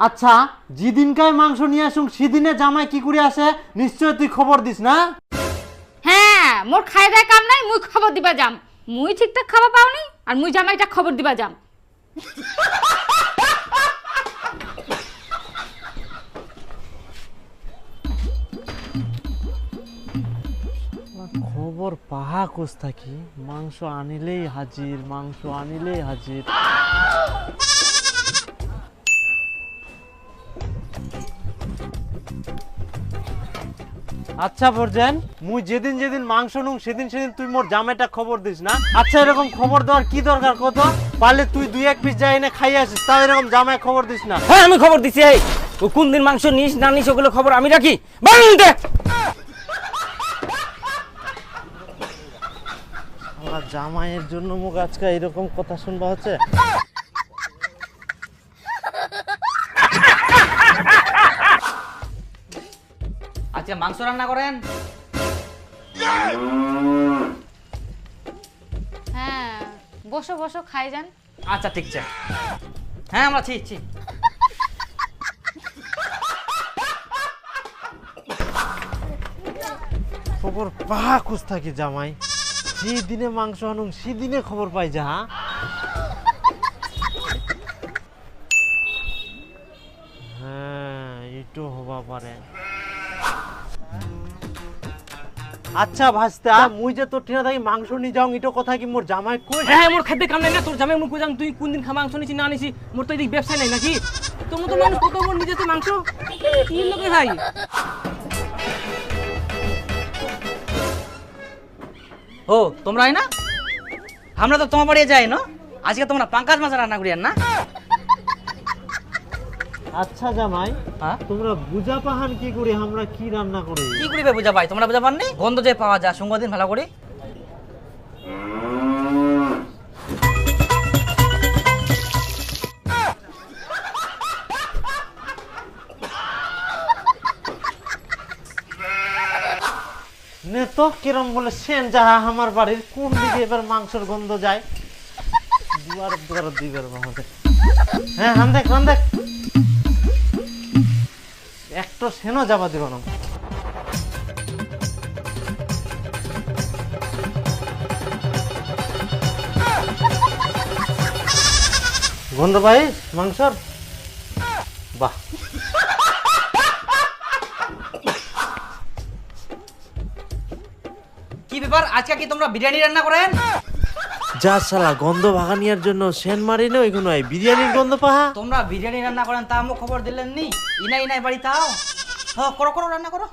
আচ্ছা, যেদিনকায় মাংস নিয়ে আসুন সেদিনে জামাই কি করে আসে, নিশ্চয় তুই খবর দিস না? হ্যাঁ, মোর খাই দেয় কাম নাই, মুই খবর দিবা যাম। মুই ঠিকঠাক খাবার পাওনি আর মুই জামাইটা খবর দিবা যাম। খবর পাহা কোস থাকি, মাংস আনিলেই হাজির, মাংস আনিলেই হাজির। আচ্ছা বরজান, মুই যেদিন যেদিন মাংস নুং সেদিন সেদিন তুই মোর জামাইটা খবর দিস না? আচ্ছা, এরকম খবর দেওয়ার কি দরকার কত? পারলে তুই 2-1 পিস যাই এনে খাই আসিস, তাও এরকম জামাই খবর দিস না। হ্যাঁ, আমি খবর দিছি। এই ও কোন দিন মাংস নিস না নিস ওগুলো খবর আমি রাখি। বাংতে আমার জামাইয়ের জন্য মুখ আজকে এরকম কথা শুনবা হচ্ছে। আচ্ছা, মাংস রান্না করেন? হ্যাঁ, বসো বসো, খাই যান। আচ্ছা, ঠিক আছে। হ্যাঁ, আমরা ছি। খবর পাহা খুঁজ থাকি জামাই, যেদিনে মাংস আনুন সেদিনে খবর পাই যা। হ্যাঁ, এটো হবা পারে। আচ্ছা ভাস্তা, মুই যে তোর ঠিনা থাকি মাংস নিয়ে যাও, এটো কথা কি মোর জামাই কই? হ্যাঁ, মোর খাদ্যে কাম নাই না, তোর জামাই মুখ কইজাম তুই কোন দিন মাংস নিছি না নিছি। মোর তো এদিক ব্যবসা নাই নাকি? তোমার তো মানুষ কত মোর নিজে তো মাংস কি লোকে ভাই। ও তোমরা না, আমরা তো তোমার বাড়ি যাই না, আজকে তোমরা পাঙ্কাজ মাছ রান্না করিয়ান না? আচ্ছা জামাই, হ্যাঁ, তোমরা বুঝা পাহান কি করে আমরা কি রান্না করি? কি করিবে বুঝা পাই? তোমরা বুঝা পাননি? গন্ধ যে পাওয়া যায় সঙ্গ দিন ভালো করে। নে তো কিরম বলে সেন যাহা আমার বাড়ির কোন দিকে এবার মাংসের গন্ধ যায়। দুয়ার দিবের বাহাতে। হ্যাঁ, হান দেখ একটা সেনও যাবা দিব না। গন্ধ পাই মাংসর? বাহ, কি ব্যাপার, আজকে কি তোমরা বিরিয়ানি রান্না করেন? যা শালা, গন্ধ ভাগানিয়ার জন্য সেন মারি না ওইখানে বিরিয়ানির গন্ধ পাহা। তোমরা বিরিয়ানি রান্না করেন তা আমাকে খবর দিলেন নি? ইনাই বাড়ি তাও। হ্যাঁ, করো রান্না করো।